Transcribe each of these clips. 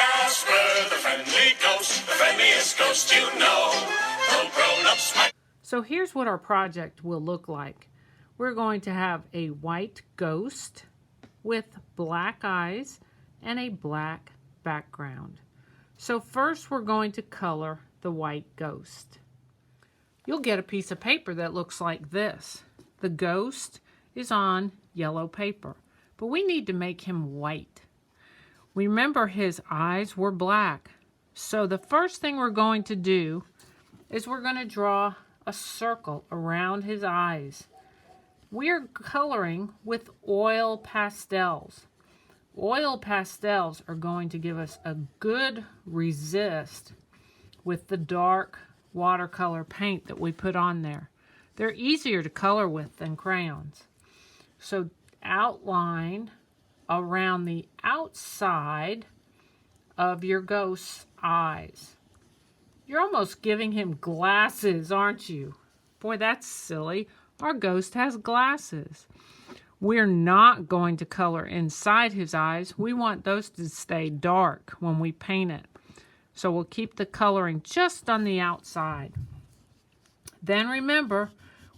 Casper, the friendly ghost, the friendliest ghost you know. The grown-ups might. So here's what our project will look like. We're going to have a white ghost with black eyes and a black background. So first we're going to color the white ghost. You'll get a piece of paper that looks like this. The ghost is on yellow paper, but we need to make him white. Remember, his eyes were black. So the first thing we're going to do is we're going to draw a circle around his eyes. We're coloring with oil pastels. Oil pastels are going to give us a good resist with the dark watercolor paint that we put on there. They're easier to color with than crayons. So outline around the outside of your ghost's eyes. You're almost giving him glasses, aren't you? Boy, that's silly. Our ghost has glasses. We're not going to color inside his eyes. We want those to stay dark when we paint it. So we'll keep the coloring just on the outside. Then remember,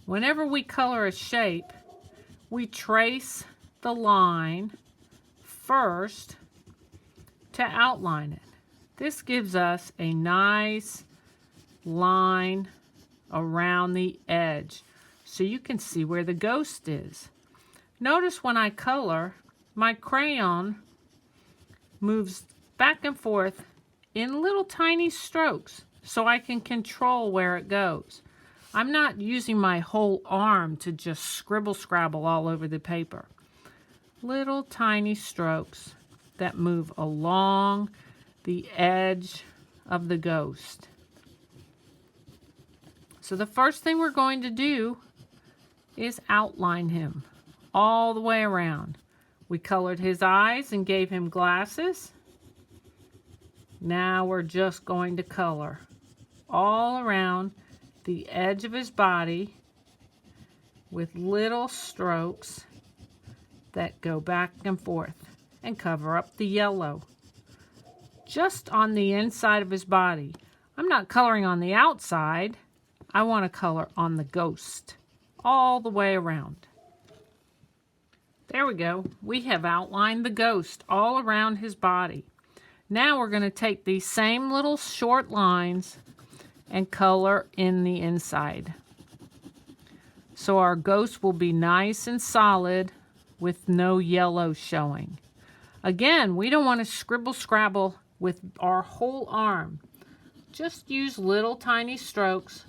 whenever we color a shape, we trace the line first to outline it. This gives us a nice line around the edge so you can see where the ghost is. Notice when I color, my crayon moves back and forth in little tiny strokes so I can control where it goes. I'm not using my whole arm to just scribble scrabble all over the paper. Little tiny strokes that move along the edge of the ghost. So the first thing we're going to do is outline him all the way around. We colored his eyes and gave him glasses. Now we're just going to color all around the edge of his body with little strokes that go back and forth and cover up the yellow. Just on the inside of his body. I'm not coloring on the outside. I want to color on the ghost all the way around. There we go. We have outlined the ghost all around his body. Now we're going to take these same little short lines and color in the inside. So our ghost will be nice and solid with no yellow showing. Again, we don't want to scribble scrabble with our whole arm. Just use little tiny strokes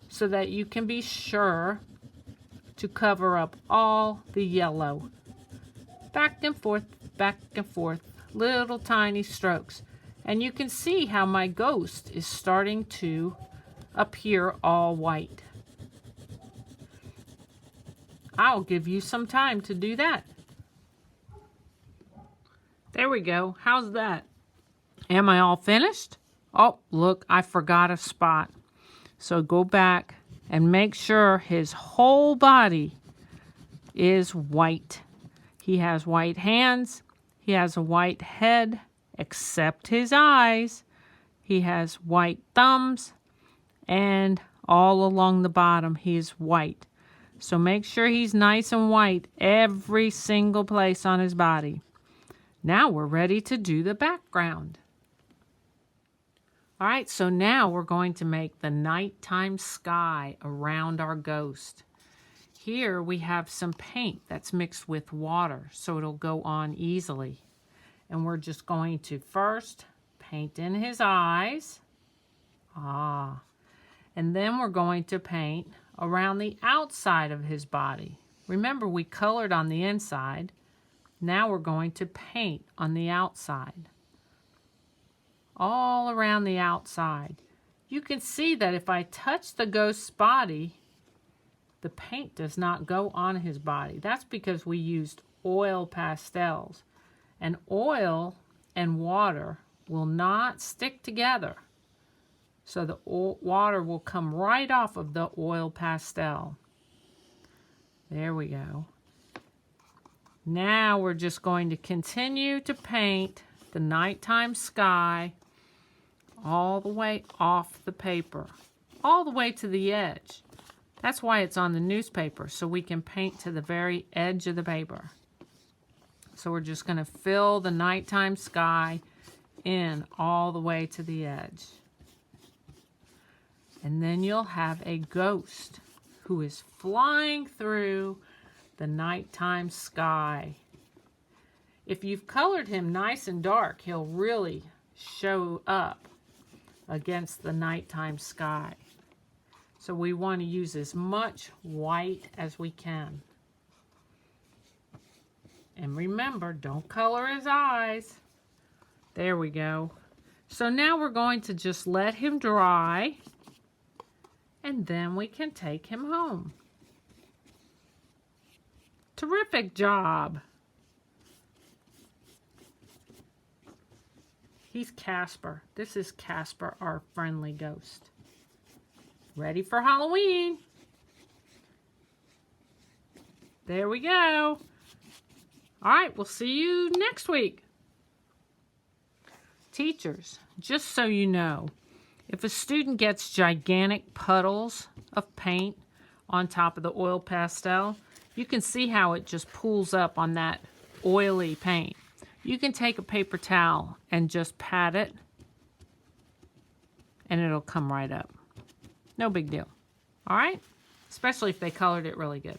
so that you can be sure to cover up all the yellow. Back and forth, little tiny strokes. And you can see how my ghost is starting to appear all white. I'll give you some time to do that. There we go. How's that? Am I all finished? Oh, look, I forgot a spot. So go back and make sure his whole body is white. He has white hands. He has a white head, except his eyes. He has white thumbs, and all along the bottom he is white. So make sure he's nice and white every single place on his body. Now we're ready to do the background. All right, so now we're going to make the nighttime sky around our ghost. Here we have some paint that's mixed with water, so it'll go on easily. And we're just going to first paint in his eyes. And then we're going to paint around the outside of his body. Remember, we colored on the inside. Now we're going to paint on the outside. All around the outside. You can see that if I touch the ghost's body, the paint does not go on his body. That's because we used oil pastels. And oil and water will not stick together. So the water will come right off of the oil pastel. There we go. Now we're just going to continue to paint the nighttime sky all the way off the paper, all the way to the edge. That's why it's on the newspaper, so we can paint to the very edge of the paper. So we're just going to fill the nighttime sky in all the way to the edge. And then you'll have a ghost who is flying through the nighttime sky. If you've colored him nice and dark, he'll really show up against the nighttime sky. So we want to use as much white as we can. And remember, don't color his eyes. There we go. So now we're going to just let him dry, and then we can take him home. Terrific job. He's Casper. This is Casper, our friendly ghost. Ready for Halloween. There we go. All right, we'll see you next week. Teachers, just so you know, if a student gets gigantic puddles of paint on top of the oil pastel, you can see how it just pools up on that oily paint. You can take a paper towel and just pat it, and it'll come right up. No big deal. All right? Especially if they colored it really good.